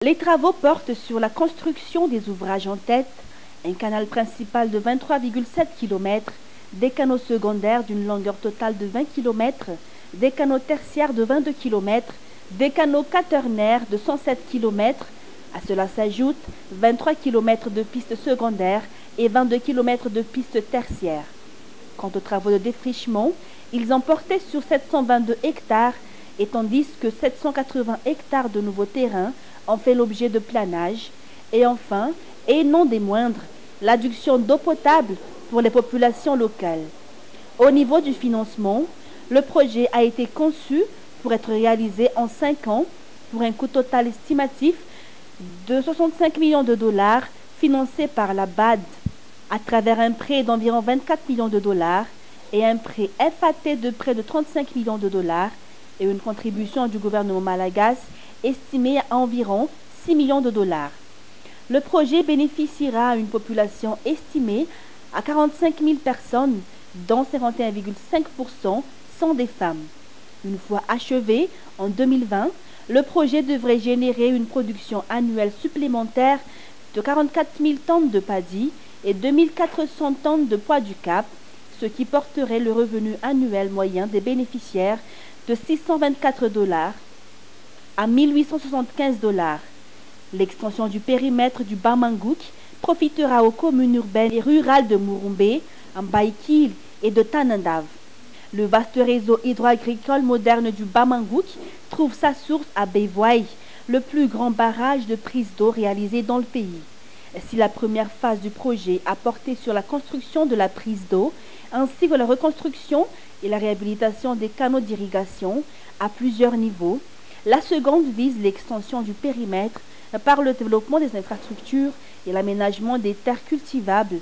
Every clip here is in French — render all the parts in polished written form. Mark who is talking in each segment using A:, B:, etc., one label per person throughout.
A: Les travaux portent sur la construction des ouvrages en tête, un canal principal de 23,7 km, des canaux secondaires d'une longueur totale de 20 km, des canaux tertiaires de 22 km, des canaux quaternaires de 107 km. À cela s'ajoutent 23 km de pistes secondaires et 22 km de pistes tertiaires. Quant aux travaux de défrichement, ils en portaient sur 722 hectares, et tandis que 780 hectares de nouveaux terrains ont fait l'objet de planage. Et enfin, et non des moindres, l'adduction d'eau potable pour les populations locales. Au niveau du financement, le projet a été conçu pour être réalisé en 5 ans pour un coût total estimatif de 65 millions de dollars financé par la BAD à travers un prêt d'environ 24 millions de dollars et un prêt FAT de près de 35 millions de dollars et une contribution du gouvernement malagasy estimée à environ 6 millions de dollars. Le projet bénéficiera à une population estimée à 45 000 personnes, dont 51,5% sont des femmes. Une fois achevé, en 2020, le projet devrait générer une production annuelle supplémentaire de 44 000 tonnes de paddy et 2 400 tonnes de pois du Cap, ce qui porterait le revenu annuel moyen des bénéficiaires de 624 $ à 1875 $. L'extension du périmètre du Bamanguk profitera aux communes urbaines et rurales de Murumbe, Ambaïkil et de Tanandav. Le vaste réseau hydro-agricole moderne du Bamanguk trouve sa source à Bevoye, le plus grand barrage de prise d'eau réalisé dans le pays. Si la première phase du projet a porté sur la construction de la prise d'eau, ainsi que la reconstruction et la réhabilitation des canaux d'irrigation à plusieurs niveaux, la seconde vise l'extension du périmètre par le développement des infrastructures et l'aménagement des terres cultivables.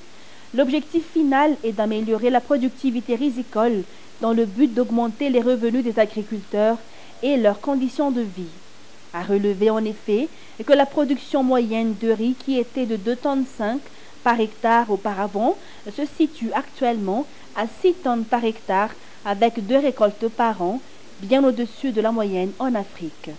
A: L'objectif final est d'améliorer la productivité risicole dans le but d'augmenter les revenus des agriculteurs et leurs conditions de vie. À relever en effet que la production moyenne de riz, qui était de 2,5 tonnes par hectare auparavant, se situe actuellement à 6 tonnes par hectare avec 2 récoltes par an, bien au-dessus de la moyenne en Afrique.